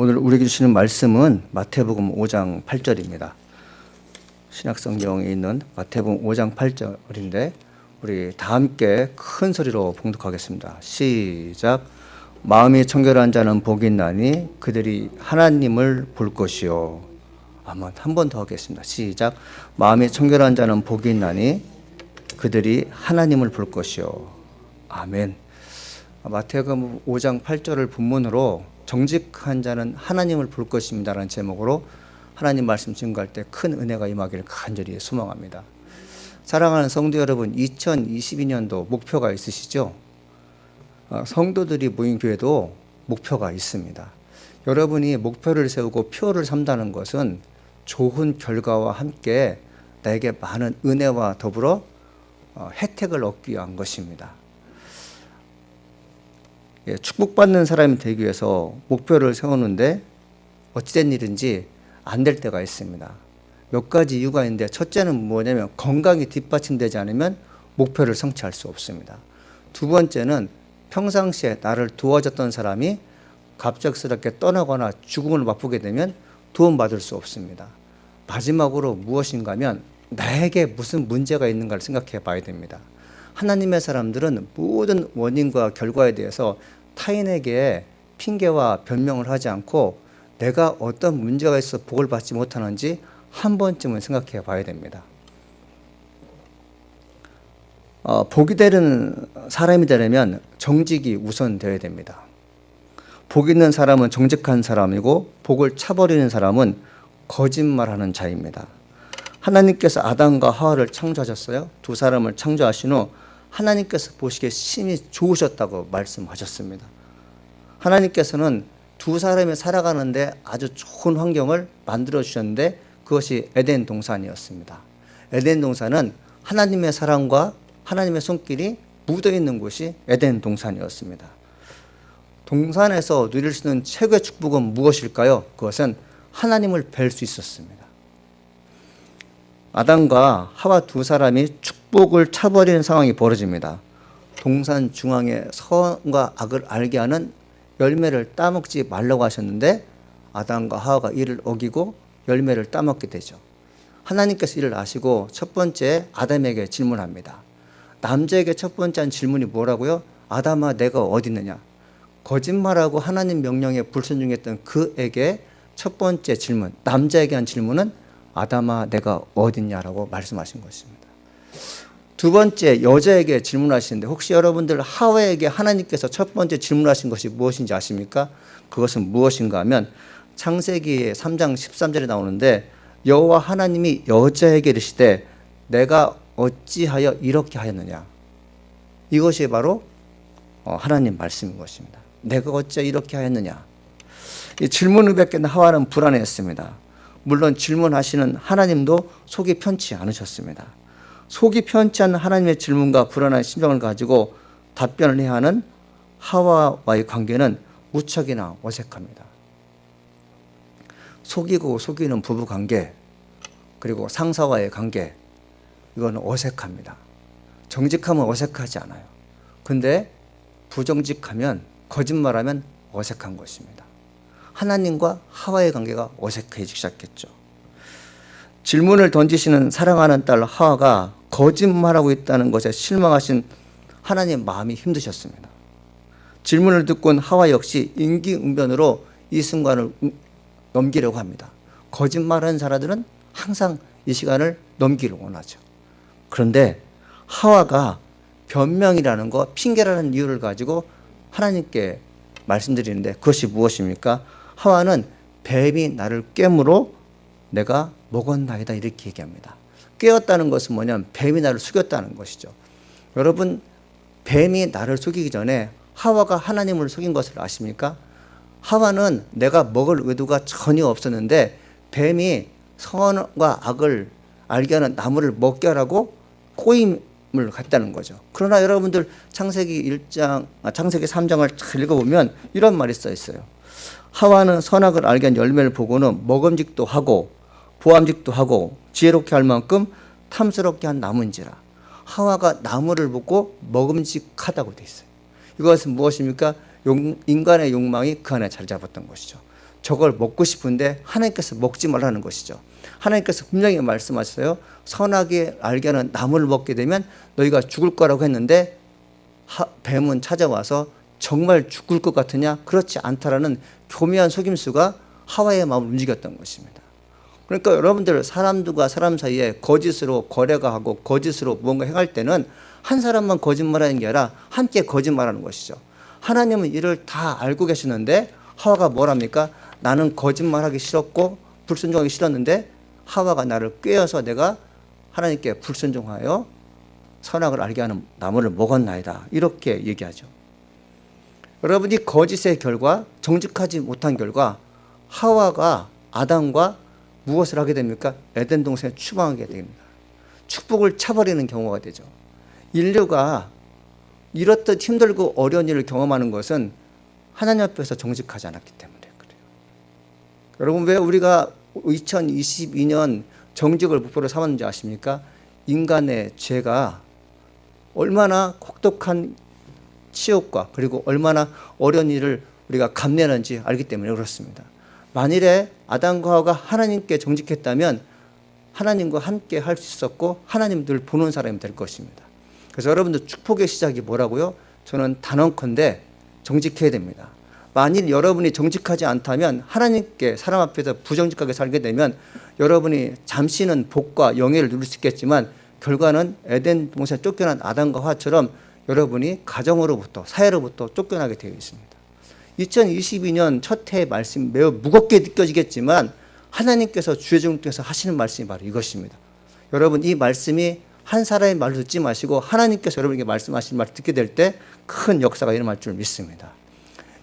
오늘 우리에게 주시는 말씀은 마태복음 5장 8절입니다. 신약성경에 있는 마태복음 5장 8절인데 우리 다 함께 큰 소리로 봉독하겠습니다. 시작. 마음이 청결한 자는 복이 있나니 그들이 하나님을 볼 것이요. 아멘. 한 번 더 하겠습니다. 시작. 마음이 청결한 자는 복이 있나니 그들이 하나님을 볼 것이요. 아멘. 마태복음 5장 8절을 본문으로 정직한 자는 하나님을 볼 것입니다라는 제목으로 하나님 말씀 증거할 때 큰 은혜가 임하기를 간절히 소망합니다. 사랑하는 성도 여러분, 2022년도 목표가 있으시죠? 성도들이 모인 교회도 목표가 있습니다. 여러분이 목표를 세우고 표를 삼다는 것은 좋은 결과와 함께 나에게 많은 은혜와 더불어 혜택을 얻기 위한 것입니다. 축복받는 사람이 되기 위해서 목표를 세우는데 어찌된 일인지 안 될 때가 있습니다. 몇 가지 이유가 있는데 첫째는 뭐냐면 건강이 뒷받침되지 않으면 목표를 성취할 수 없습니다. 두 번째는 평상시에 나를 도와줬던 사람이 갑작스럽게 떠나거나 죽음을 맛보게 되면 도움받을 수 없습니다. 마지막으로 무엇인가 하면 나에게 무슨 문제가 있는가를 생각해 봐야 됩니다. 하나님의 사람들은 모든 원인과 결과에 대해서 타인에게 핑계와 변명을 하지 않고 내가 어떤 문제가 있어 복을 받지 못하는지 한 번쯤은 생각해 봐야 됩니다. 복이 되는 사람이 되려면 정직이 우선되어야 됩니다. 복 있는 사람은 정직한 사람이고 복을 차버리는 사람은 거짓말하는 자입니다. 하나님께서 아담과 하와를 창조하셨어요. 두 사람을 창조하신 후 하나님께서 보시기에 심히 좋으셨다고 말씀하셨습니다. 하나님께서는 두 사람이 살아가는데 아주 좋은 환경을 만들어 주셨는데 그것이 에덴 동산이었습니다. 에덴 동산은 하나님의 사랑과 하나님의 손길이 묻어 있는 곳이 에덴 동산이었습니다. 동산에서 누릴 수 있는 최고의 축복은 무엇일까요? 그것은 하나님을 뵐 수 있었습니다. 아담과 하와 두 사람이 축복을 차버리는 상황이 벌어집니다. 동산 중앙에 선과 악을 알게 하는 열매를 따먹지 말라고 하셨는데 아담과 하와가 이를 어기고 열매를 따먹게 되죠. 하나님께서 이를 아시고 첫 번째 아담에게 질문합니다. 남자에게 첫 번째 한 질문이 뭐라고요? 아담아, 내가 어디 있느냐? 거짓말하고 하나님 명령에 불순종했던 그에게 첫 번째 질문, 남자에게 한 질문은 아담아, 내가 어디 있냐라고 말씀하신 것입니다. 두 번째 여자에게 질문하시는데 혹시 여러분들 하와에게 하나님께서 첫 번째 질문하신 것이 무엇인지 아십니까? 그것은 무엇인가 하면 창세기 3장 13절에 나오는데 여호와 하나님이 여자에게 이르시되 내가 어찌하여 이렇게 하였느냐. 이것이 바로 하나님 말씀인 것입니다. 내가 어찌 이렇게 하였느냐. 이 질문을 뵙겠는 하와는 불안해했습니다. 물론 질문하시는 하나님도 속이 편치 않으셨습니다. 속이 편치 않은 하나님의 질문과 불안한 심정을 가지고 답변을 해야 하는 하와와의 관계는 무척이나 어색합니다. 속이고 속이는 부부 관계, 그리고 상사와의 관계, 이건 어색합니다. 정직하면 어색하지 않아요. 근데 부정직하면, 거짓말하면 어색한 것입니다. 하나님과 하와의 관계가 어색해지기 시작했죠. 질문을 던지시는 사랑하는 딸 하와가 거짓말하고 있다는 것에 실망하신 하나님 마음이 힘드셨습니다. 질문을 듣고 온 하와 역시 임기응변으로 이 순간을 넘기려고 합니다. 거짓말하는 사람들은 항상 이 시간을 넘기를 원하죠. 그런데 하와가 변명이라는 것, 핑계라는 이유를 가지고 하나님께 말씀드리는데 그것이 무엇입니까? 하와는 뱀이 나를 깨물어 내가 먹었나이다 이렇게 얘기합니다. 깨었다는 것은 뭐냐면 뱀이 나를 속였다는 것이죠. 여러분, 뱀이 나를 속이기 전에 하와가 하나님을 속인 것을 아십니까? 하와는 내가 먹을 의도가 전혀 없었는데 뱀이 선과 악을 알게 하는 나무를 먹게 하라고 꼬임을 갔다는 거죠. 그러나 여러분들 창세기 3장을 잘 읽어보면 이런 말이 써 있어요. 하와는 선악을 알게 한 열매를 보고는 먹음직도 하고 보암직도 하고 지혜롭게 할 만큼 탐스럽게 한 나무인지라. 하와가 나무를 보고 먹음직하다고 돼 있어요. 이것은 무엇입니까? 인간의 욕망이 그 안에 자리 잡았던 것이죠. 저걸 먹고 싶은데 하나님께서 먹지 말라는 것이죠. 하나님께서 분명히 말씀하셨어요. 선하게 알게 하는 나무를 먹게 되면 너희가 죽을 거라고 했는데 뱀은 찾아와서 정말 죽을 것 같으냐? 그렇지 않다라는 교묘한 속임수가 하와의 마음을 움직였던 것입니다. 그러니까 여러분들 사람들과 사람 사이에 거짓으로 거래가 하고 거짓으로 무언가 행할 때는 한 사람만 거짓말하는 게 아니라 함께 거짓말하는 것이죠. 하나님은 이를 다 알고 계시는데 하와가 뭐랍니까? 나는 거짓말하기 싫었고 불순종하기 싫었는데 하와가 나를 꾀어서 내가 하나님께 불순종하여 선악을 알게 하는 나무를 먹었나이다. 이렇게 얘기하죠. 여러분이 거짓의 결과, 정직하지 못한 결과 하와가 아담과 무엇을 하게 됩니까? 에덴 동산에 추방하게 됩니다. 축복을 차버리는 경우가 되죠. 인류가 이렇듯 힘들고 어려운 일을 경험하는 것은 하나님 앞에서 정직하지 않았기 때문에 그래요. 여러분 왜 우리가 2022년 정직을 목표로 삼았는지 아십니까? 인간의 죄가 얼마나 혹독한 치욕과 그리고 얼마나 어려운 일을 우리가 감내하는지 알기 때문에 그렇습니다. 만일에 아담과 하와가 하나님께 정직했다면 하나님과 함께 할 수 있었고 하나님 늘 보는 사람이 될 것입니다. 그래서 여러분들 축복의 시작이 뭐라고요? 저는 단언컨대 정직해야 됩니다. 만일 여러분이 정직하지 않다면 하나님께 사람 앞에서 부정직하게 살게 되면 여러분이 잠시는 복과 영예를 누릴 수 있겠지만 결과는 에덴 동산에 쫓겨난 아담과 하와처럼 여러분이 가정으로부터 사회로부터 쫓겨나게 되어 있습니다. 2022년 첫 해의 말씀이 매우 무겁게 느껴지겠지만 하나님께서 주의 종을 통해서 하시는 말씀이 바로 이것입니다. 여러분 이 말씀이 한 사람의 말을 듣지 마시고 하나님께서 여러분에게 말씀하신 말을 듣게 될 때 큰 역사가 일어날 줄 믿습니다.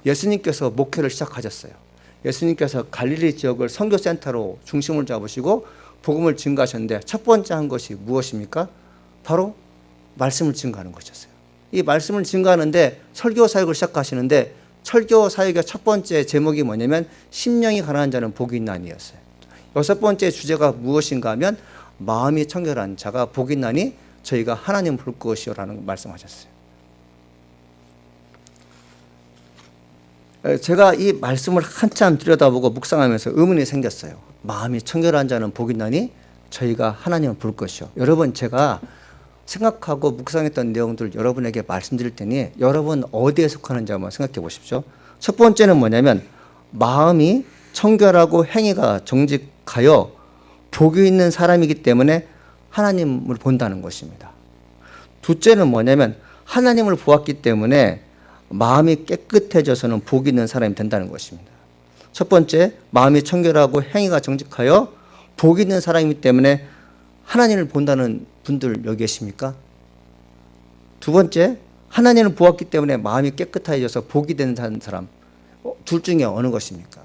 예수님께서 목회를 시작하셨어요. 예수님께서 갈릴리 지역을 선교센터로 중심을 잡으시고 복음을 증거하셨는데 첫 번째 한 것이 무엇입니까? 바로 말씀을 증거하는 것이었어요. 이 말씀을 증거하는데 설교 사역을 시작하시는데 설교 사역의 첫 번째 제목이 뭐냐면 심령이 가난한 자는 복이 있나니였어요. 여섯 번째 주제가 무엇인가 하면 마음이 청결한 자가 복이 있나니 저희가 하나님 볼 것이요라는 말씀하셨어요. 제가 이 말씀을 한참 들여다보고 묵상하면서 의문이 생겼어요. 마음이 청결한 자는 복이 있나니 저희가 하나님을 볼 것이요. 여러분 제가 생각하고 묵상했던 내용들 여러분에게 말씀드릴 테니 여러분 어디에 속하는지 한번 생각해 보십시오. 첫 번째는 뭐냐면 마음이 청결하고 행위가 정직하여 복이 있는 사람이기 때문에 하나님을 본다는 것입니다. 둘째는 뭐냐면 하나님을 보았기 때문에 마음이 깨끗해져서는 복이 있는 사람이 된다는 것입니다. 첫 번째, 마음이 청결하고 행위가 정직하여 복이 있는 사람이기 때문에 하나님을 본다는 분들 여기 계십니까? 두 번째, 하나님을 보았기 때문에 마음이 깨끗해져서 복이 되는 사람. 둘 중에 어느 것입니까?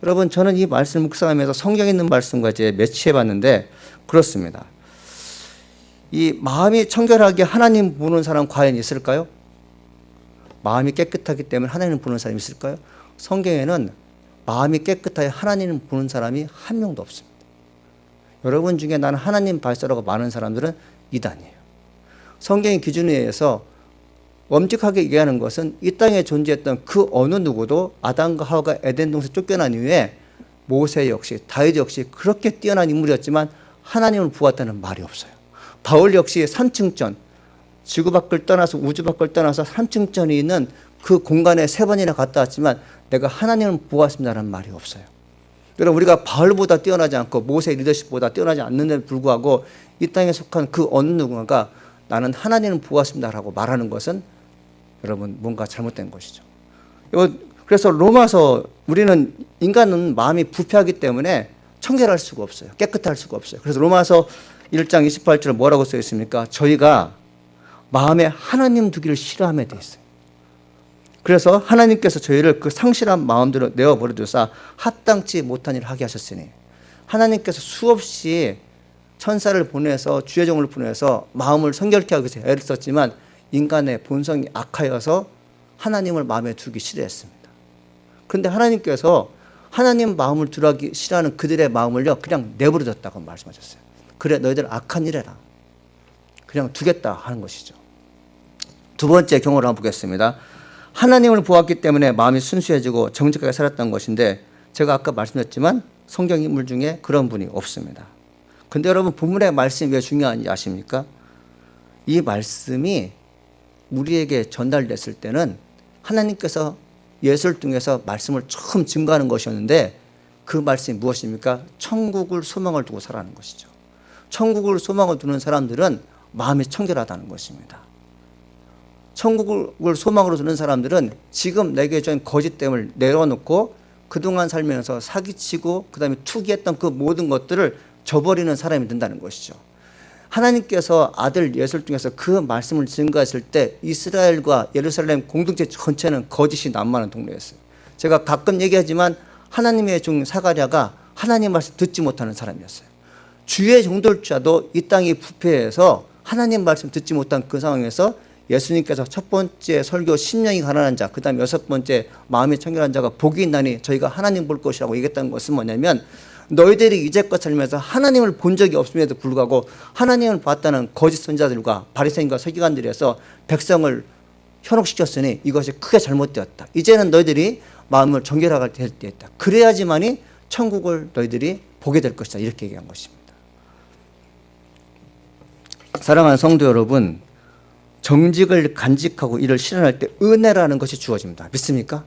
여러분 저는 이 말씀 묵상하면서 성경에 있는 말씀과 이제 매치해 봤는데 그렇습니다. 이 마음이 청결하게 하나님 보는 사람 과연 있을까요? 마음이 깨끗하기 때문에 하나님을 보는 사람이 있을까요? 성경에는 마음이 깨끗하게 하나님을 보는 사람이 한 명도 없습니다. 여러분 중에 나는 하나님 발사라고 많은 사람들은 이단이에요. 성경의 기준에 의해서 엄직하게 얘기하는 것은 이 땅에 존재했던 그 어느 누구도 아담과 하와가 에덴 동산에 쫓겨난 이후에 모세 역시 다윗 역시 그렇게 뛰어난 인물이었지만 하나님을 보았다는 말이 없어요. 바울 역시 산층전 지구 밖을 떠나서 우주 밖을 떠나서 산층전이 있는 그 공간에 3번이나 갔다 왔지만 내가 하나님을 보았습니다라는 말이 없어요. 여러분 우리가 바울보다 뛰어나지 않고 모세 리더십보다 뛰어나지 않는데도 불구하고 이 땅에 속한 그 어느 누군가가 나는 하나님을 보았습니다라고 말하는 것은 여러분 뭔가 잘못된 것이죠. 그래서 로마서 우리는 인간은 마음이 부패하기 때문에 청결할 수가 없어요. 깨끗할 수가 없어요. 그래서 로마서 1장 28절 뭐라고 써 있습니까? 저희가 마음에 하나님 두기를 싫어함에 돼 있어요. 그래서 하나님께서 저희를 그 상실한 마음대로 내어버려두사 합당치 못한 일을 하게 하셨으니 하나님께서 수없이 천사를 보내서 주의 종을 보내서 마음을 성결케 하기 위해서 애를 썼지만 인간의 본성이 악하여서 하나님을 마음에 두기 싫어했습니다. 그런데 하나님께서 하나님 마음을 두기 싫어하는 그들의 마음을요 그냥 내버려뒀다고 말씀하셨어요. 그래 너희들 악한 일 해라. 그냥 두겠다 하는 것이죠. 두 번째 경우를 한번 보겠습니다. 하나님을 보았기 때문에 마음이 순수해지고 정직하게 살았던 것인데 제가 아까 말씀드렸지만 성경 인물 중에 그런 분이 없습니다. 근데 여러분 본문의 말씀이 왜 중요한지 아십니까? 이 말씀이 우리에게 전달됐을 때는 하나님께서 예수를 통해서 말씀을 처음 증거하는 것이었는데 그 말씀이 무엇입니까? 천국을 소망을 두고 살아가는 것이죠. 천국을 소망을 두는 사람들은 마음이 청결하다는 것입니다. 천국을 소망으로 두는 사람들은 지금 내게 준 거짓됨을 내려놓고 그동안 살면서 사기치고 그 다음에 투기했던 그 모든 것들을 저버리는 사람이 된다는 것이죠. 하나님께서 아들 예수를 통해서 그 말씀을 증거했을 때 이스라엘과 예루살렘 공동체 전체는 거짓이 난무하는 동네였어요. 제가 가끔 얘기하지만 하나님의 종 사가랴가 하나님 말씀 듣지 못하는 사람이었어요. 주의 종들자도 이 땅이 부패해서 하나님 말씀 듣지 못한 그 상황에서 예수님께서 첫 번째 설교 심령이 가난한 자, 그 다음 여섯 번째 마음이 청결한 자가 복이 있나니 저희가 하나님 볼 것이라고 얘기했다는 것은 뭐냐면 너희들이 이제껏 살면서 하나님을 본 적이 없음에도 불구하고 하나님을 봤다는 거짓 선지자들과 바리새인과 서기관들에서 백성을 현혹시켰으니 이것이 크게 잘못되었다. 이제는 너희들이 마음을 정결하게 될 때였다. 그래야지만이 천국을 너희들이 보게 될 것이다. 이렇게 얘기한 것입니다. 사랑하는 성도 여러분, 정직을 간직하고 이를 실현할 때 은혜라는 것이 주어집니다. 믿습니까?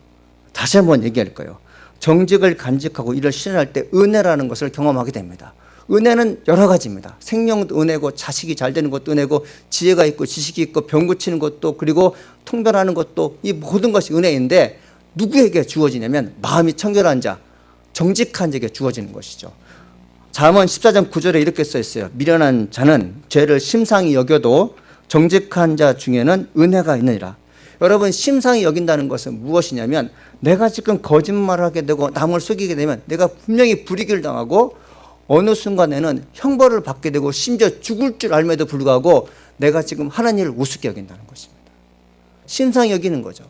다시 한번 얘기할 거예요. 정직을 간직하고 이를 실현할 때 은혜라는 것을 경험하게 됩니다. 은혜는 여러 가지입니다. 생명도 은혜고 자식이 잘 되는 것도 은혜고 지혜가 있고 지식이 있고 병 고치는 것도 그리고 통변하는 것도 이 모든 것이 은혜인데 누구에게 주어지냐면 마음이 청결한 자, 정직한 자에게 주어지는 것이죠. 잠언 14장 9절에 이렇게 써 있어요. 미련한 자는 죄를 심상히 여겨도 정직한 자 중에는 은혜가 있느니라. 여러분 심상히 여긴다는 것은 무엇이냐면 내가 지금 거짓말을 하게 되고 남을 속이게 되면 내가 분명히 불이익을 당하고 어느 순간에는 형벌을 받게 되고 심지어 죽을 줄 알면도 불구하고 내가 지금 하나님을 우습게 여긴다는 것입니다. 심상히 여기는 거죠.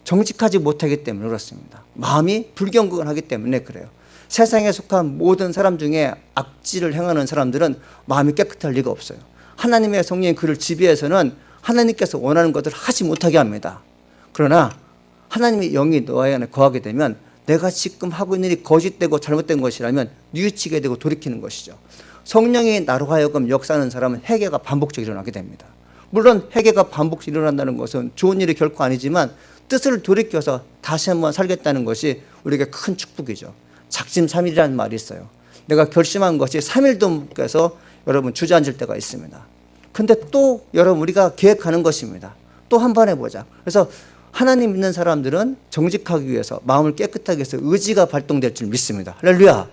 정직하지 못하기 때문에 그렇습니다. 마음이 불경건하기 때문에 그래요. 세상에 속한 모든 사람 중에 악질을 행하는 사람들은 마음이 깨끗할 리가 없어요. 하나님의 성령이 그를 지배해서는 하나님께서 원하는 것을 하지 못하게 합니다. 그러나 하나님의 영이 너희 안에 거하게 되면 내가 지금 하고 있는 일이 거짓되고 잘못된 것이라면 뉘우치게 되고 돌이키는 것이죠. 성령이 나로 하여금 역사하는 사람은 회개가 반복적으로 일어나게 됩니다. 물론 회개가 반복적으로 일어난다는 것은 좋은 일이 결코 아니지만 뜻을 돌이켜서 다시 한번 살겠다는 것이 우리에게 큰 축복이죠. 작심삼일이라는 말이 있어요. 내가 결심한 것이 3일도 못 깨서 여러분 주저앉을 때가 있습니다. 근데 또 여러분 우리가 계획하는 것입니다. 또 한 번 해보자. 그래서 하나님 믿는 사람들은 정직하기 위해서 마음을 깨끗하게 해서 의지가 발동될 줄 믿습니다. 할렐루야.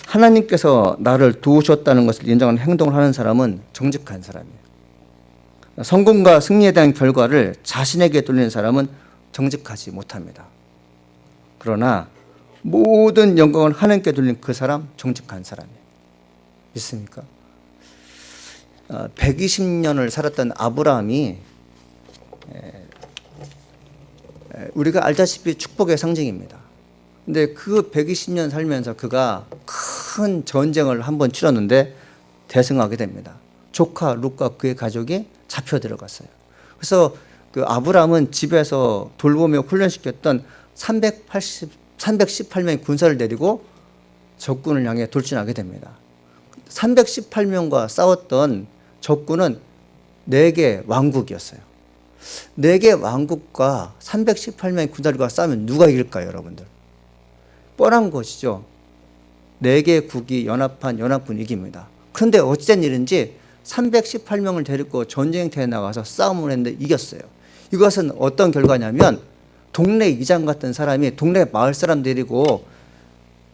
하나님께서 나를 도우셨다는 것을 인정하는 행동을 하는 사람은 정직한 사람이에요. 성공과 승리에 대한 결과를 자신에게 돌리는 사람은 정직하지 못합니다. 그러나 모든 영광을 하나님께 돌리는 그 사람 정직한 사람이에요. 믿습니까? 120년을 살았던 아브라함이 우리가 알다시피 축복의 상징입니다. 근데 그 120년 살면서 그가 큰 전쟁을 한번 치렀는데 대승하게 됩니다. 조카 룻과 그의 가족이 잡혀 들어갔어요. 그래서 그 아브라함은 집에서 돌보며 훈련시켰던 318명의 군사를 데리고 적군을 향해 돌진하게 됩니다. 318명과 싸웠던 적군은 4개 왕국이었어요. 4개 왕국과 318명의 군사들과 싸우면 누가 이길까요, 여러분들? 뻔한 것이죠. 4개 국이 연합한 연합군이 이깁니다. 그런데 어찌된 일인지 318명을 데리고 전쟁터에 나가서 싸움을 했는데 이겼어요. 이것은 어떤 결과냐면 동네 이장 같은 사람이 동네 마을 사람 데리고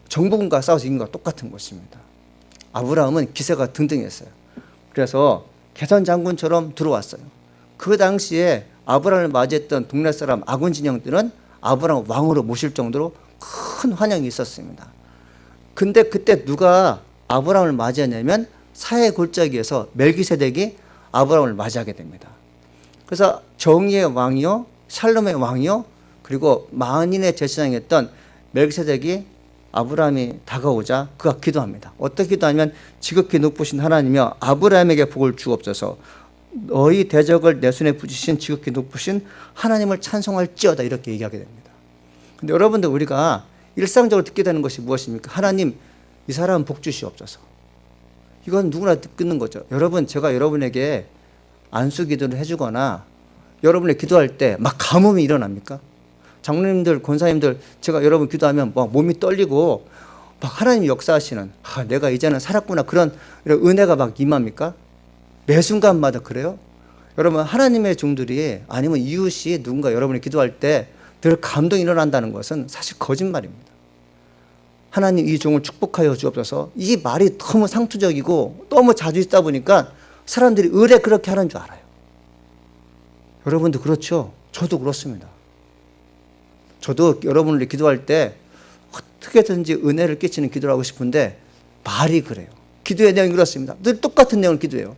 정복군과 싸워서 이긴 것과 똑같은 것입니다. 아브라함은 기세가 등등했어요. 그래서 개선 장군처럼 들어왔어요. 그 당시에 아브라함을 맞이했던 동네 사람 아군 진영들은 아브라함을 왕으로 모실 정도로 큰 환영이 있었습니다. 근데 그때 누가 아브라함을 맞이하냐면 사해 골짜기에서 멜기세덱이 아브라함을 맞이하게 됩니다. 그래서 정의의 왕이요, 샬롬의 왕이요, 그리고 만인의 제사장이었던 멜기세덱이 아브라함이 다가오자 그가 기도합니다. 어떻게 기도하냐면 지극히 높으신 하나님이여 아브라함에게 복을 주옵소서. 너희 대적을 내 손에 붙이신 지극히 높으신 하나님을 찬송할지어다 이렇게 얘기하게 됩니다. 근데 여러분들 우리가 일상적으로 듣게 되는 것이 무엇입니까? 하나님 이 사람 복 주시옵소서. 이건 누구나 듣는 거죠. 여러분 제가 여러분에게 안수 기도를 해주거나 여러분이 기도할 때 막 가뭄이 일어납니까? 장로님들 권사님들 제가 여러분 기도하면 막 몸이 떨리고 막 하나님 역사하시는 내가 이제는 살았구나 그런 이런 은혜가 막 임합니까? 매 순간마다 그래요? 여러분 하나님의 종들이 아니면 이웃이 누군가 여러분이 기도할 때 늘 감동이 일어난다는 것은 사실 거짓말입니다. 하나님 이 종을 축복하여 주옵소서. 이 말이 너무 상투적이고 너무 자주 있다 보니까 사람들이 의뢰 그렇게 하는 줄 알아요. 여러분도 그렇죠? 저도 그렇습니다. 저도 여러분을 기도할 때 어떻게든지 은혜를 끼치는 기도를 하고 싶은데 말이 그래요. 기도의 내용이 그렇습니다. 늘 똑같은 내용을 기도해요.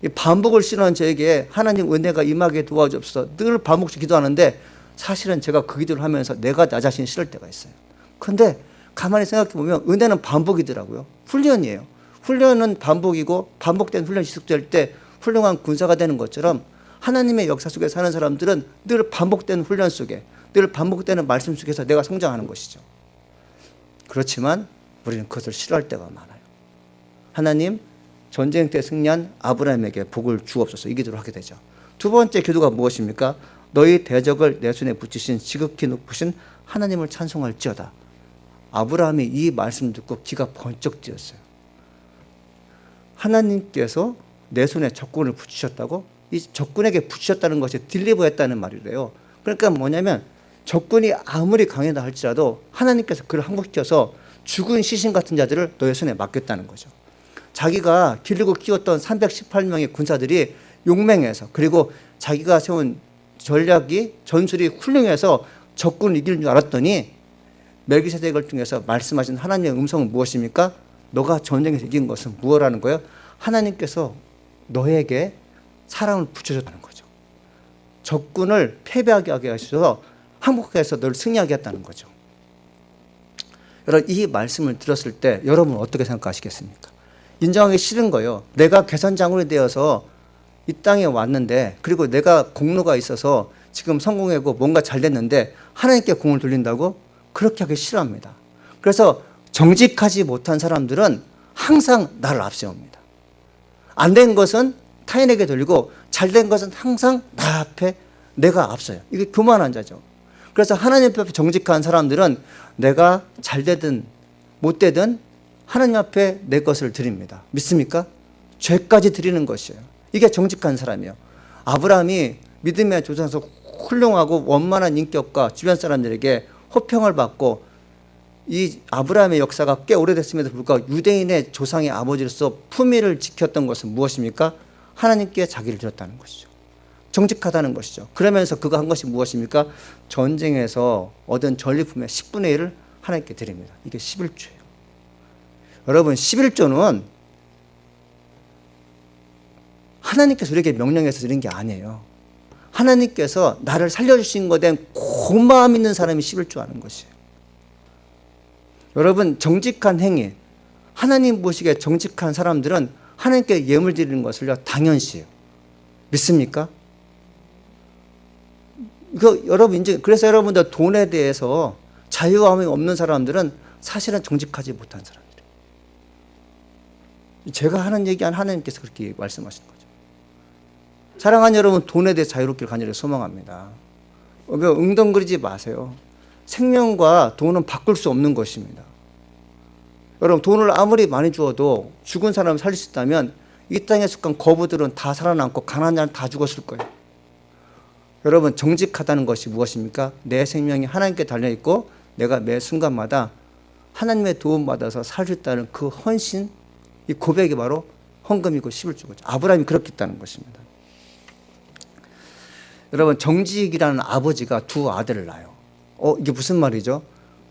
이 반복을 싫어하는 저에게 하나님 은혜가 임하게 도와주옵소서 늘 반복적으로 기도하는데 사실은 제가 그 기도를 하면서 내가 나 자신이 싫을 때가 있어요. 그런데 가만히 생각해 보면 은혜는 반복이더라고요. 훈련이에요. 훈련은 반복이고 반복된 훈련이 지속될 때 훌륭한 군사가 되는 것처럼 하나님의 역사 속에 사는 사람들은 늘 반복된 훈련 속에 늘 반복되는 말씀 속에서 내가 성장하는 것이죠. 그렇지만 우리는 그것을 싫어할 때가 많아요. 하나님 전쟁 때 승리한 아브라함에게 복을 주옵소서 이 기도를 하게 되죠. 두 번째 기도가 무엇입니까? 너희 대적을 내 손에 붙이신 지극히 높으신 하나님을 찬송할지어다. 아브라함이 이 말씀 듣고 귀가 번쩍 뜨였어요. 하나님께서 내 손에 적군을 붙이셨다고? 이 적군에게 붙이셨다는 것이 딜리버했다는 말이래요. 그러니까 뭐냐면 적군이 아무리 강하다 할지라도 하나님께서 그를 항복시켜서 죽은 시신 같은 자들을 너의 손에 맡겼다는 거죠. 자기가 기르고 키웠던 318명의 군사들이 용맹해서 그리고 자기가 세운 전략이 전술이 훌륭해서 적군을 이길 줄 알았더니 멜기세덱을 통해서 말씀하신 하나님의 음성은 무엇입니까? 너가 전쟁에서 이긴 것은 무엇이라는 거예요? 하나님께서 너에게 사랑을 붙여줬다는 거죠. 적군을 패배하게 하게 하셔서 항복하게 해서 너를 승리하게 했다는 거죠. 여러분 이 말씀을 들었을 때 여러분은 어떻게 생각하시겠습니까? 인정하기 싫은 거예요. 내가 계산장군이 되어서 이 땅에 왔는데 그리고 내가 공로가 있어서 지금 성공하고 뭔가 잘 됐는데 하나님께 공을 돌린다고? 그렇게 하기 싫어합니다. 그래서 정직하지 못한 사람들은 항상 나를 앞세웁니다. 안 된 것은 타인에게 돌리고 잘 된 것은 항상 나 앞에 내가 앞서요. 이게 교만한 자죠. 그래서 하나님 앞에 정직한 사람들은 내가 잘 되든 못 되든 하나님 앞에 내 것을 드립니다. 믿습니까? 죄까지 드리는 것이에요. 이게 정직한 사람이에요. 아브라함이 믿음의 조상에서 훌륭하고 원만한 인격과 주변 사람들에게 호평을 받고 이 아브라함의 역사가 꽤 오래됐음에도 불구하고 유대인의 조상의 아버지로서 품위를 지켰던 것은 무엇입니까? 하나님께 자기를 드렸다는 것이죠. 정직하다는 것이죠. 그러면서 그가 한 것이 무엇입니까? 전쟁에서 얻은 전리품의 10분의 1을 하나님께 드립니다. 이게 11조예요. 여러분 11조는 하나님께서 우리에게 명령해서 드린 게 아니에요. 하나님께서 나를 살려주신 것에 대한 고마움 있는 사람이 11조 하는 것이에요. 여러분 정직한 행위, 하나님 보시기에 정직한 사람들은 하나님께 예물 드리는 것을요 당연시해요. 믿습니까? 여러분 그래서 여러분들 돈에 대해서 자유함이 없는 사람들은 사실은 정직하지 못한 사람들이에요. 제가 하는 얘기 아니라 하나님께서 그렇게 말씀하시는 거죠. 사랑하는 여러분, 돈에 대해 자유롭기를 간절히 소망합니다. 응덩거리지 마세요. 생명과 돈은 바꿀 수 없는 것입니다. 여러분 돈을 아무리 많이 주어도 죽은 사람을 살릴 수 있다면 이 땅에 속한 거부들은 다 살아남고 가난한 자는 다 죽었을 거예요. 여러분 정직하다는 것이 무엇입니까? 내 생명이 하나님께 달려있고 내가 매 순간마다 하나님의 도움받아서 살 수 있다는 그 헌신, 이 고백이 바로 헌금이고 11조죠. 아브라함이 그렇게 했다는 것입니다. 여러분 정직이라는 아버지가 두 아들을 낳아요. 이게 무슨 말이죠?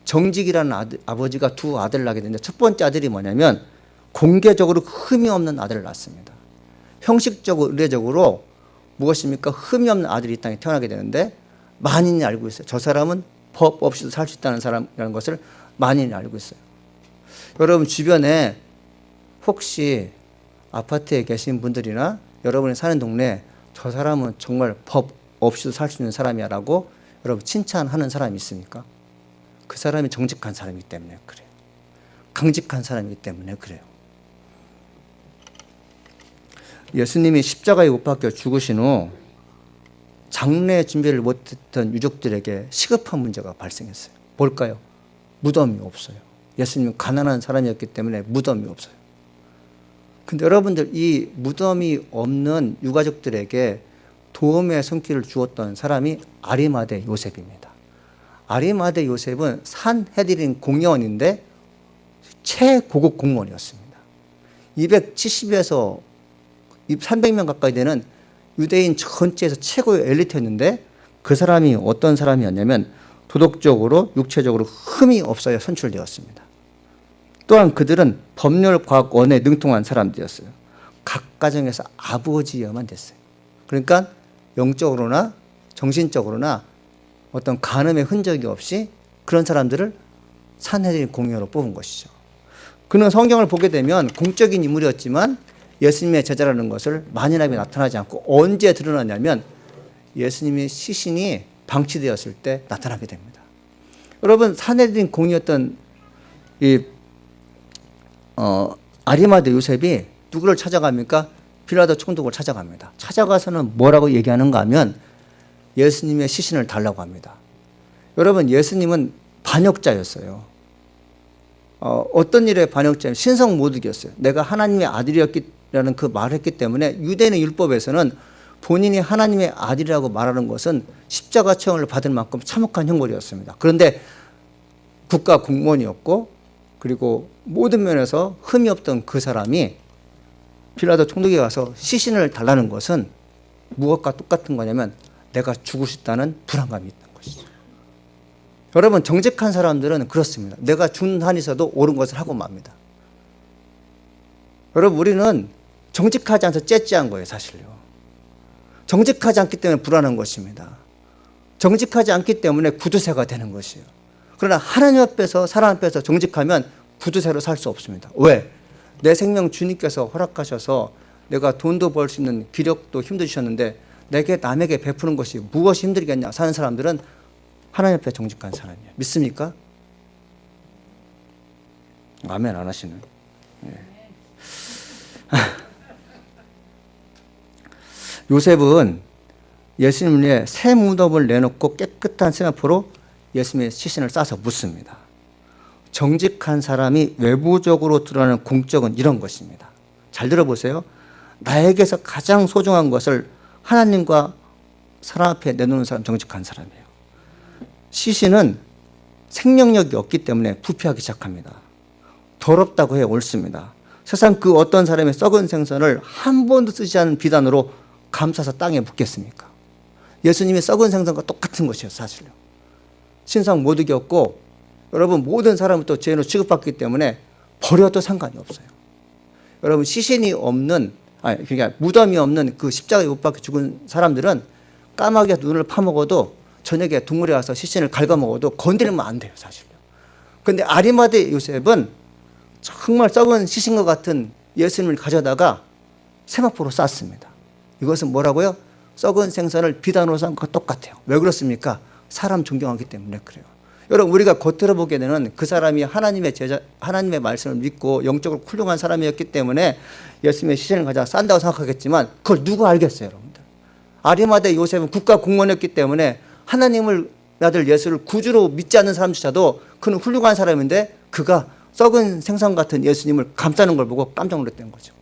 정직이라는 아버지가 두 아들을 낳게 되는데 첫 번째 아들이 뭐냐면 공개적으로 흠이 없는 아들을 낳습니다. 형식적으로 의례적으로 무엇입니까? 흠이 없는 아들이 이 땅에 태어나게 되는데 만인이 알고 있어요. 저 사람은 법 없이도 살 수 있다는 사람이라는 것을 만인이 알고 있어요. 여러분 주변에 혹시 아파트에 계신 분들이나 여러분이 사는 동네에 저 사람은 정말 법 없이도 살 수 있는 사람이야 라고 여러분 칭찬하는 사람이 있습니까? 그 사람이 정직한 사람이기 때문에 그래요. 강직한 사람이기 때문에 그래요. 예수님이 십자가에 못 박혀 죽으신 후 장례 준비를 못했던 유족들에게 시급한 문제가 발생했어요. 뭘까요? 무덤이 없어요. 예수님은 가난한 사람이었기 때문에 무덤이 없어요. 근데 여러분들 이 무덤이 없는 유가족들에게 도움의 손길을 주었던 사람이 아리마대 요셉입니다. 아리마대 요셉은 산헤드린 공무원인데 최고급 공무원이었습니다. 270에서 300명 가까이 되는 유대인 전체에서 최고의 엘리트였는데 그 사람이 어떤 사람이었냐면 도덕적으로 육체적으로 흠이 없어야 선출되었습니다. 또한 그들은 법률과학원에 능통한 사람들이었어요. 각 가정에서 아버지여만 됐어요. 그러니까 영적으로나 정신적으로나 어떤 간음의 흔적이 없이 그런 사람들을 산헤드린 공무원으로 뽑은 것이죠. 그는 성경을 보게 되면 공적인 인물이었지만 예수님의 제자라는 것을 만연하게 나타나지 않고 언제 드러나냐면 예수님의 시신이 방치되었을 때 나타나게 됩니다. 여러분 산헤드린 공이었던 아리마대 요셉이 누구를 찾아갑니까? 빌라도 총독을 찾아갑니다. 찾아가서는 뭐라고 얘기하는가 하면 예수님의 시신을 달라고 합니다. 여러분 예수님은 반역자였어요. 어떤 일의 반역자였어요? 신성모독이었어요. 내가 하나님의 아들이었기라는 그 말을 했기 때문에 유대인의 율법에서는 본인이 하나님의 아들이라고 말하는 것은 십자가 처형을 받을 만큼 참혹한 형벌이었습니다. 그런데 국가 공무원이었고 그리고 모든 면에서 흠이 없던 그 사람이 빌라도 총독에 가서 시신을 달라는 것은 무엇과 똑같은 거냐면 내가 죽을 수 있다는 불안감이 있는 것이죠. 여러분 정직한 사람들은 그렇습니다. 내가 죽는 한이 있어도 옳은 것을 하고 맙니다. 여러분 우리는 정직하지 않아서 째째한 거예요. 사실요. 정직하지 않기 때문에 불안한 것입니다. 정직하지 않기 때문에 구두쇠가 되는 것이에요. 그러나 하나님 앞에서 사람 앞에서 정직하면 구두쇠로 살 수 없습니다. 왜? 내 생명 주님께서 허락하셔서 내가 돈도 벌 수 있는 기력도 힘도 주셨는데 내게 남에게 베푸는 것이 무엇이 힘들겠냐 사는 사람들은 하나님 앞에 정직한 사람이에요. 믿습니까? 아멘 안 하시는. 네. 요셉은 예수님 위에 새 무덤을 내놓고 깨끗한 세마포로 예수님의 시신을 싸서 묻습니다. 정직한 사람이 외부적으로 드러나는 공적은 이런 것입니다. 잘 들어보세요. 나에게서 가장 소중한 것을 하나님과 사람 앞에 내놓는 사람 정직한 사람이에요. 시신은 생명력이 없기 때문에 부패하기 시작합니다. 더럽다고 해야 옳습니다. 세상 그 어떤 사람의 썩은 생선을 한 번도 쓰지 않은 비단으로 감싸서 땅에 묻겠습니까? 예수님이 썩은 생선과 똑같은 것이에요. 사실요. 신상 모독이었고 여러분 모든 사람은 또 죄인으로 취급받기 때문에 버려도 상관이 없어요. 여러분 시신이 없는 그러니까 무덤이 없는 그 십자가에 못 박혀 죽은 사람들은 까마귀가 눈을 파먹어도 저녁에 동물에 와서 시신을 갉아먹어도 건드리면 안 돼요. 사실요. 그런데 아리마대 요셉은 정말 썩은 시신과 같은 예수님을 가져다가 세마포로 쌌습니다. 이것은 뭐라고요? 썩은 생선을 비단으로 싼 것과 똑같아요. 왜 그렇습니까? 사람 존경하기 때문에 그래요. 여러분 우리가 겉으로 보게 되는 그 사람이 하나님의 제자, 하나님의 말씀을 믿고 영적으로 훌륭한 사람이었기 때문에 예수님의 시신을 가져 싼다고 생각하겠지만 그걸 누가 알겠어요, 여러분들? 아리마대 요셉은 국가 공무원이었기 때문에 하나님을 아들 예수를 구주로 믿지 않는 사람조차도 그는 훌륭한 사람인데 그가 썩은 생선 같은 예수님을 감싸는 걸 보고 깜짝 놀랐다는 거죠.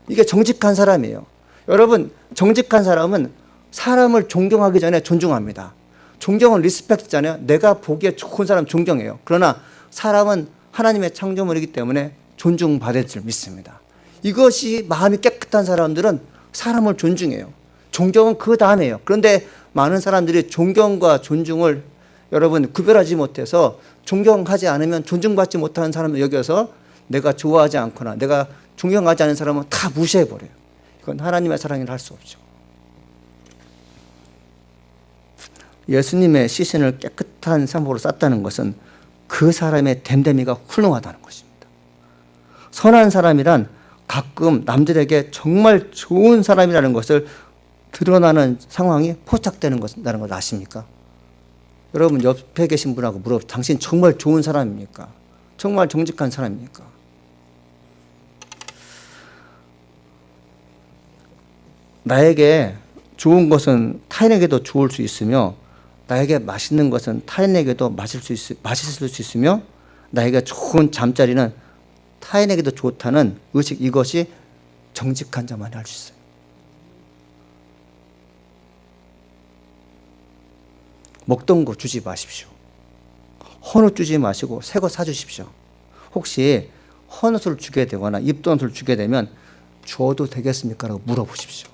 이게 정직한 사람이에요. 여러분 정직한 사람은 사람을 존경하기 전에 존중합니다. 존경은 리스펙트잖아요. 내가 보기에 좋은 사람 존경해요. 그러나 사람은 하나님의 창조물이기 때문에 존중받을 줄 믿습니다. 이것이 마음이 깨끗한 사람들은 사람을 존중해요. 존경은 그 다음이에요. 그런데 많은 사람들이 존경과 존중을 여러분 구별하지 못해서 존경하지 않으면 존중받지 못하는 사람을 여겨서 내가 좋아하지 않거나 내가 존경하지 않는 사람은 다 무시해버려요. 이건 하나님의 사랑이라 할 수 없죠. 예수님의 시신을 깨끗한 세마포로 쌌다는 것은 그 사람의 됨됨이가 훌륭하다는 것입니다. 선한 사람이란 가끔 남들에게 정말 좋은 사람이라는 것을 드러나는 상황이 포착되는 것이라는 걸 아십니까? 여러분 옆에 계신 분하고 물어보세요. 당신 정말 좋은 사람입니까? 정말 정직한 사람입니까? 나에게 좋은 것은 타인에게도 좋을 수 있으며 나에게 맛있는 것은 타인에게도 맛있을 수 있으며 나에게 좋은 잠자리는 타인에게도 좋다는 의식, 이것이 정직한 자만이 할 수 있어요. 먹던 거 주지 마십시오. 헌옷 주지 마시고 새 거 사주십시오. 혹시 헌옷을 주게 되거나 입던 옷을 주게 되면 줘도 되겠습니까? 라고 물어보십시오.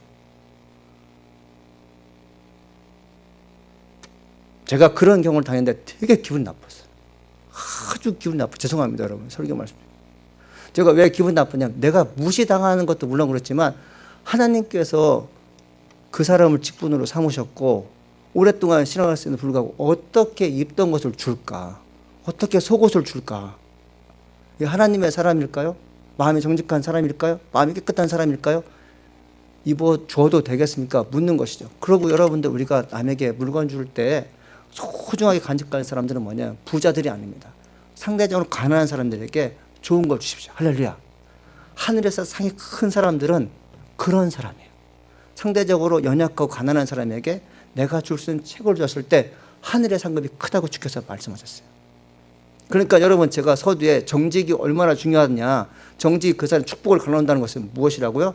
제가 그런 경우를 당했는데 되게 기분 나빴어요. 아주 기분 나빠. 죄송합니다, 여러분. 설교 말씀. 제가 왜 기분 나쁘냐면 내가 무시당하는 것도 물론 그렇지만 하나님께서 그 사람을 직분으로 삼으셨고 오랫동안 신앙했음에도 불구하고 어떻게 입던 것을 줄까? 어떻게 속옷을 줄까? 하나님의 사람일까요? 마음이 정직한 사람일까요? 마음이 깨끗한 사람일까요? 입어줘도 되겠습니까? 묻는 것이죠. 그리고 여러분들 우리가 남에게 물건 줄 때 소중하게 간직할 사람들은 뭐냐? 부자들이 아닙니다. 상대적으로 가난한 사람들에게 좋은 걸 주십시오. 할렐루야. 하늘에서 상이 큰 사람들은 그런 사람이에요. 상대적으로 연약하고 가난한 사람에게 내가 줄 수 있는 책을 줬을 때 하늘의 상급이 크다고 주께서 말씀하셨어요. 그러니까 여러분 제가 서두에 정직이 얼마나 중요하냐, 정직이 그 사람의 축복을 가져온다는 것은 무엇이라고요?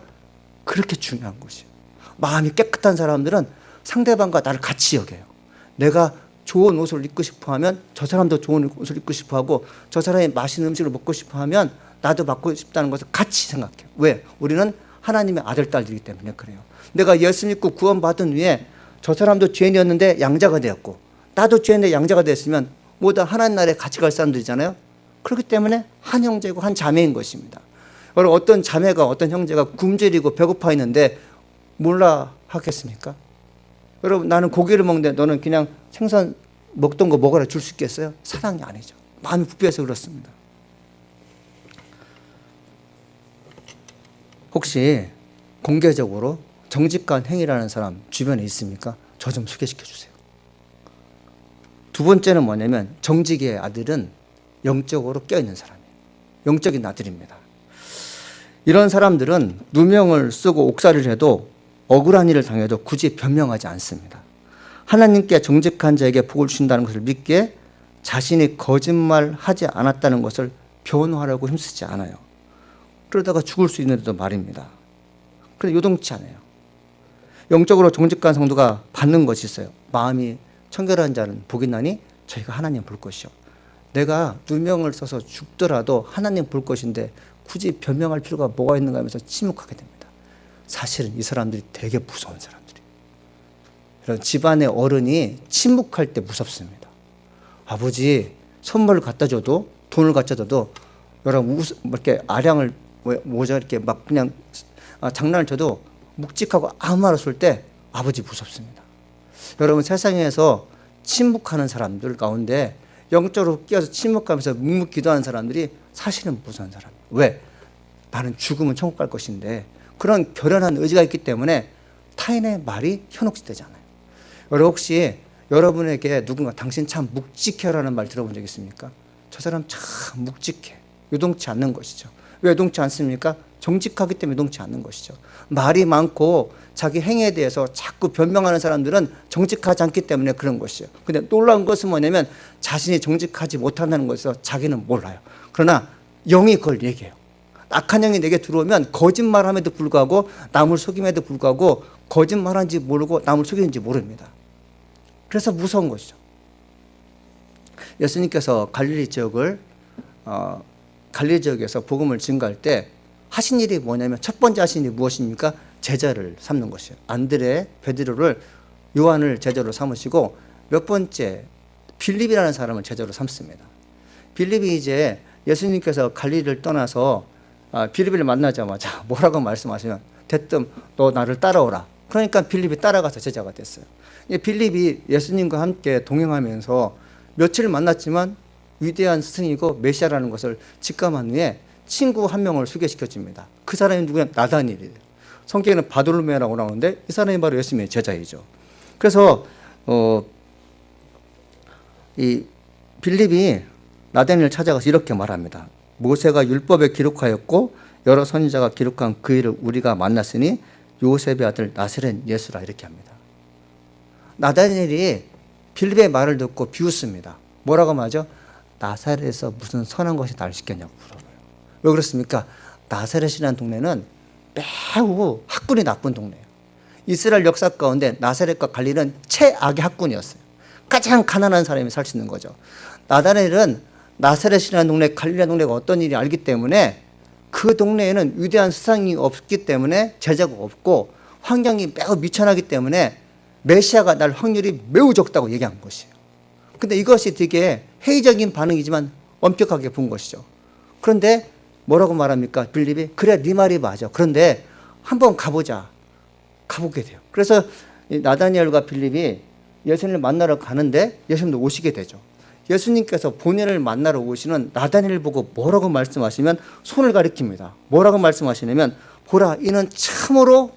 그렇게 중요한 것이에요. 마음이 깨끗한 사람들은 상대방과 나를 같이 여겨요. 내가 좋은 옷을 입고 싶어 하면 저 사람도 좋은 옷을 입고 싶어 하고 저 사람이 맛있는 음식을 먹고 싶어 하면 나도 먹고 싶다는 것을 같이 생각해요. 왜? 우리는 하나님의 아들, 딸이기 때문에 그래요. 내가 예수 믿고 구원받은 후에 저 사람도 죄인이었는데 양자가 되었고 나도 죄인인데 양자가 됐으면 모두 하나님 나라에 같이 갈 사람들이잖아요. 그렇기 때문에 한 형제고 한 자매인 것입니다. 여러분 어떤 자매가 어떤 형제가 굶주리고 배고파 있는데 몰라 하겠습니까? 여러분 나는 고기를 먹는데 너는 그냥 생선 먹던 거 먹어라 줄 수 있겠어요? 사랑이 아니죠. 마음이 부패해서 그렇습니다. 혹시 공개적으로 정직한 행위라는 사람 주변에 있습니까? 저 좀 소개시켜 주세요. 두 번째는 뭐냐면 정직의 아들은 영적으로 깨어있는 사람이에요. 영적인 아들입니다. 이런 사람들은 누명을 쓰고 옥살이를 해도 억울한 일을 당해도 굳이 변명하지 않습니다. 하나님께 정직한 자에게 복을 주신다는 것을 믿기에 자신이 거짓말하지 않았다는 것을 변호하려고 힘쓰지 않아요. 그러다가 죽을 수 있는데도 말입니다. 그런데 요동치 않아요. 영적으로 정직한 성도가 받는 것이 있어요. 마음이 청결한 자는 복이 나니 저희가 하나님 볼 것이요. 내가 누명을 써서 죽더라도 하나님 볼 것인데 굳이 변명할 필요가 뭐가 있는가 하면서 침묵하게 됩니다. 사실은 이 사람들이 되게 무서운 사람들이에요. 이런 집안의 어른이 침묵할 때 무섭습니다. 아버지 선물을 갖다 줘도 돈을 갖다 줘도 여러분 이렇게 아량을 모자 이렇게 막 그냥 장난을 쳐도 묵직하고 아무 말 없을 때 아버지 무섭습니다. 여러분 세상에서 침묵하는 사람들 가운데 영적으로 끼어서 침묵하면서 묵묵 기도하는 사람들이 사실은 무서운 사람이에요. 왜? 나는 죽으면 천국 갈 것인데 그런 결연한 의지가 있기 때문에 타인의 말이 현혹이 되잖아요. 여러분 혹시 여러분에게 누군가 당신 참 묵직해라는 말 들어본 적 있습니까? 저 사람 참 묵직해. 요동치 않는 것이죠. 왜 요동치 않습니까? 정직하기 때문에 요동치 않는 것이죠. 말이 많고 자기 행위에 대해서 자꾸 변명하는 사람들은 정직하지 않기 때문에 그런 것이에요. 근데 놀라운 것은 뭐냐면 자신이 정직하지 못한다는 것에서 자기는 몰라요. 그러나 영이 그걸 얘기해요. 악한 영이 내게 들어오면 거짓말함에도 불구하고 남을 속임에도 불구하고 거짓말한지 모르고 남을 속이는지 모릅니다. 그래서 무서운 것이죠. 예수님께서 갈릴리 지역에서 복음을 증거할 때 하신 일이 뭐냐면 첫 번째 하신 일이 무엇입니까? 제자를 삼는 것이에요. 안드레, 베드로를 요한을 제자로 삼으시고 몇 번째 빌립이라는 사람을 제자로 삼습니다. 빌립이 이제 예수님께서 갈릴리를 떠나서 빌립을 만나자마자 뭐라고 말씀하시면 대뜸 너 나를 따라오라. 그러니까 빌립이 따라가서 제자가 됐어요. 빌립이 예수님과 함께 동행하면서 며칠 만났지만 위대한 스승이고 메시아라는 것을 직감한 후에 친구 한 명을 소개시켜 줍니다. 그 사람이 누구냐? 나다니엘이에요. 성경에는 바돌로메라고 나오는데 이 사람이 바로 예수님의 제자이죠. 그래서 이 빌립이 나다니엘을 찾아가서 이렇게 말합니다. 모세가 율법에 기록하였고 여러 선지자가 기록한 그 일을 우리가 만났으니 요셉의 아들 나사렛 예수라 이렇게 합니다. 나다니엘이 빌립의 말을 듣고 비웃습니다. 뭐라고 말하죠? 나사렛에서 무슨 선한 것이 날 시켰냐고 물어봐요. 왜 그렇습니까? 나사렛이라는 동네는 매우 학군이 나쁜 동네예요. 이스라엘 역사 가운데 나사렛과 갈릴리는 최악의 학군이었어요. 가장 가난한 사람이 살 수 있는 거죠. 나다니엘은 나사렛이라는 동네, 갈릴리 동네가 어떤 일이 알기 때문에 그 동네에는 위대한 수상이 없기 때문에 제자가 없고 환경이 매우 미천하기 때문에 메시아가 날 확률이 매우 적다고 얘기한 것이에요. 근데 이것이 되게 회의적인 반응이지만 엄격하게 본 것이죠. 그런데 뭐라고 말합니까? 빌립이 그래 네 말이 맞아. 그런데 한번 가보자. 가보게 돼요. 그래서 나다니엘과 빌립이 예수님을 만나러 가는데 예수님도 오시게 되죠. 예수님께서 본인을 만나러 오시는 나다니엘 보고 뭐라고 말씀하시면 손을 가리킵니다. 뭐라고 말씀하시냐면 보라 이는 참으로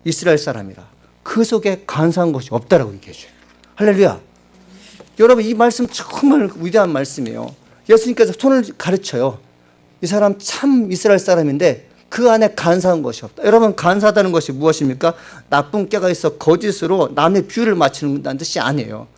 이스라엘 사람이라. 그 속에 간사한 것이 없다라고 얘기해 줘요. 할렐루야. 여러분 이 말씀 정말 위대한 말씀이에요. 예수님께서 손을 가르쳐요. 이 사람 참 이스라엘 사람인데 그 안에 간사한 것이 없다. 여러분 간사하다는 것이 무엇입니까? 나쁜 꾀가 있어 거짓으로 남의 비유를 맞추는 뜻이 아니에요.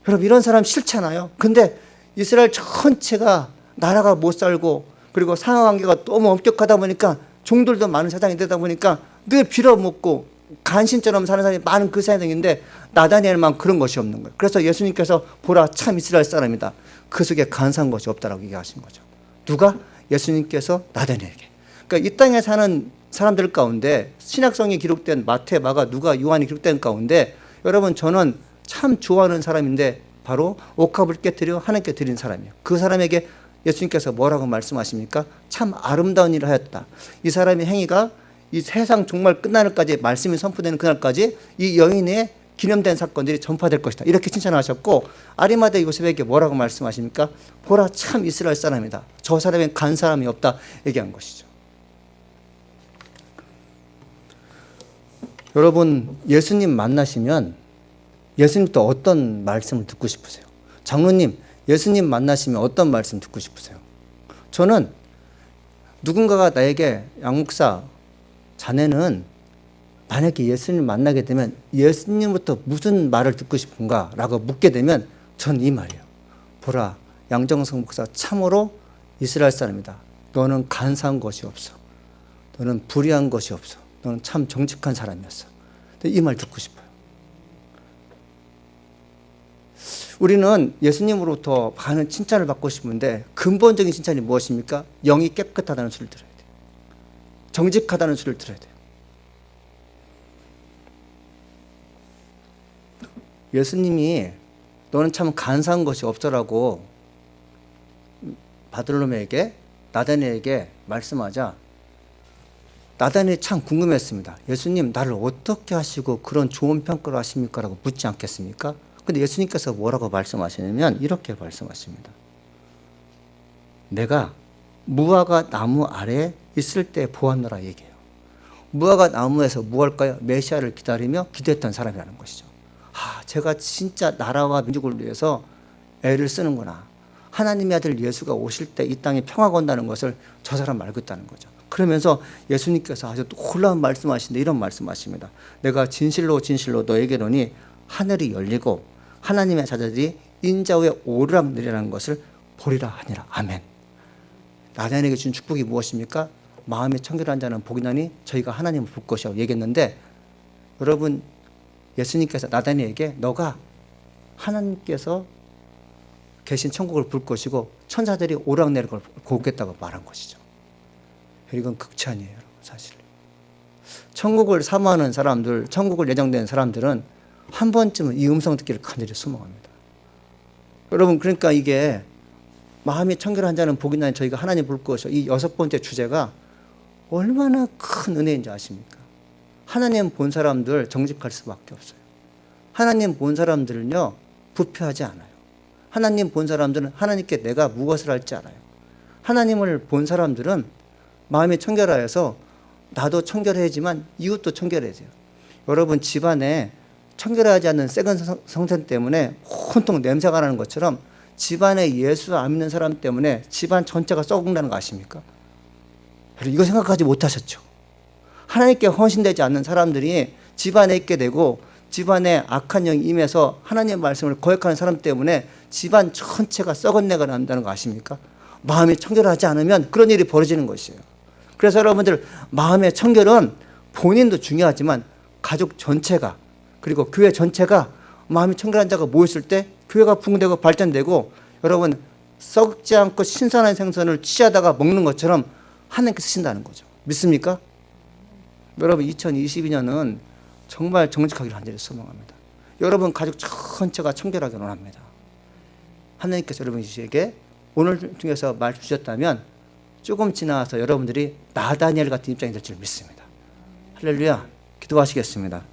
여러분 이런 사람 싫잖아요. 근데 이스라엘 전체가 나라가 못 살고 그리고 상하관계가 너무 엄격하다 보니까 종들도 많은 세상이 되다 보니까 늘 빌어먹고 간신처럼 사는 사람이 많은 그 세상인데 나다니엘만 그런 것이 없는 거예요. 그래서 예수님께서 보라 참 이스라엘 사람이다. 그 속에 간사한 것이 없다라고 얘기하신 거죠. 누가? 예수님께서 나다니엘에게. 그러니까 이 땅에 사는 사람들 가운데 신약성이 기록된 마태, 마가, 누가, 요한이 기록된 가운데 여러분 저는 참 좋아하는 사람인데 바로 옥합을 깨뜨려 하나님께 드린 사람이에요. 그 사람에게 예수님께서 뭐라고 말씀하십니까? 참 아름다운 일을 하였다. 이 사람의 행위가 이 세상 정말 끝나는까지 말씀이 선포되는 그날까지 이 여인의 기념된 사건들이 전파될 것이다. 이렇게 칭찬하셨고 아리마대 요셉에게 뭐라고 말씀하십니까? 보라 참 이스라엘 사람이다. 저 사람엔 간 사람이 없다. 얘기한 것이죠. 여러분 예수님 만나시면 예수님부터 어떤 말씀을 듣고 싶으세요? 장로님 예수님 만나시면 어떤 말씀 듣고 싶으세요? 저는 누군가가 나에게 양 목사 자네는 만약에 예수님 만나게 되면 예수님부터 무슨 말을 듣고 싶은가? 라고 묻게 되면 전 이 말이에요. 보라 양정석 목사 참으로 이스라엘 사람이다. 너는 간사한 것이 없어. 너는 불의한 것이 없어. 너는 참 정직한 사람이었어. 이 말 듣고 싶어요. 우리는 예수님으로부터 많은 칭찬을 받고 싶은데 근본적인 칭찬이 무엇입니까? 영이 깨끗하다는 소리를 들어야 돼요. 정직하다는 소리를 들어야 돼요. 예수님이 너는 참 간사한 것이 없어라고 바돌로메에게 나다니엘에게 말씀하자 나다니엘이 참 궁금했습니다. 예수님 나를 어떻게 하시고 그런 좋은 평가를 하십니까? 라고 묻지 않겠습니까? 근데 예수님께서 뭐라고 말씀하시냐면 이렇게 말씀하십니다. 내가 무화과 나무 아래에 있을 때 보았노라 얘기해요. 무화과 나무에서 뭐 할까요? 메시아를 기다리며 기도했던 사람이라는 것이죠. 제가 진짜 나라와 민족을 위해서 애를 쓰는구나. 하나님의 아들 예수가 오실 때 이 땅에 평화가 온다는 것을 저 사람 알고 있다는 거죠. 그러면서 예수님께서 아주 놀라운 말씀하시는데 이런 말씀하십니다. 내가 진실로 진실로 너에게로니 하늘이 열리고 하나님의 자녀들이 인자 위에 오르락내리라는 것을 보리라 하니라. 아멘. 나다니엘에게 준 축복이 무엇입니까? 마음이 청결한 자는 복이 나니 저희가 하나님을 볼 것이라고 얘기했는데 여러분 예수님께서 나다니엘에게 너가 하나님께서 계신 천국을 볼 것이고 천사들이 오르락내릴 걸 보겠다고 말한 것이죠. 이건 극찬이에요. 사실 천국을 사모하는 사람들, 천국을 예정된 사람들은 한 번쯤은 이 음성 듣기를 간절히 소망합니다. 여러분 그러니까 이게 마음이 청결한 자는 복이 나니 저희가 하나님 볼 것이요. 이 6번째 주제가 얼마나 큰 은혜인지 아십니까? 하나님 본 사람들 정직할 수밖에 없어요. 하나님 본 사람들은요 부패하지 않아요. 하나님 본 사람들은 하나님께 내가 무엇을 할지 알아요. 하나님을 본 사람들은 마음이 청결하여서 나도 청결해야지만 이웃도 청결해야 돼요. 여러분 집안에 청결하지 않는 썩은 성생 때문에 온통 냄새가 나는 것처럼 집안에 예수 안 믿는 사람 때문에 집안 전체가 썩는다는 거 아십니까? 이거 생각하지 못하셨죠? 하나님께 헌신되지 않는 사람들이 집안에 있게 되고 집안에 악한 영이 임해서 하나님의 말씀을 거역하는 사람 때문에 집안 전체가 썩은 내가 난다는 거 아십니까? 마음이 청결하지 않으면 그런 일이 벌어지는 것이에요. 그래서 여러분들 마음의 청결은 본인도 중요하지만 가족 전체가 그리고 교회 전체가 마음이 청결한 자가 모였을 때 교회가 부흥되고 발전되고 여러분 썩지 않고 신선한 생선을 취하다가 먹는 것처럼 하나님께서 쓰신다는 거죠. 믿습니까? 여러분 2022년은 정말 정직하기를 간절히 소망합니다. 여러분 가족 전체가 청결하기를 원합니다. 하나님께서 여러분에게 오늘 중에서 말씀 주셨다면 조금 지나서 여러분들이 나다니엘 같은 입장이 될 줄 믿습니다. 할렐루야. 기도하시겠습니다.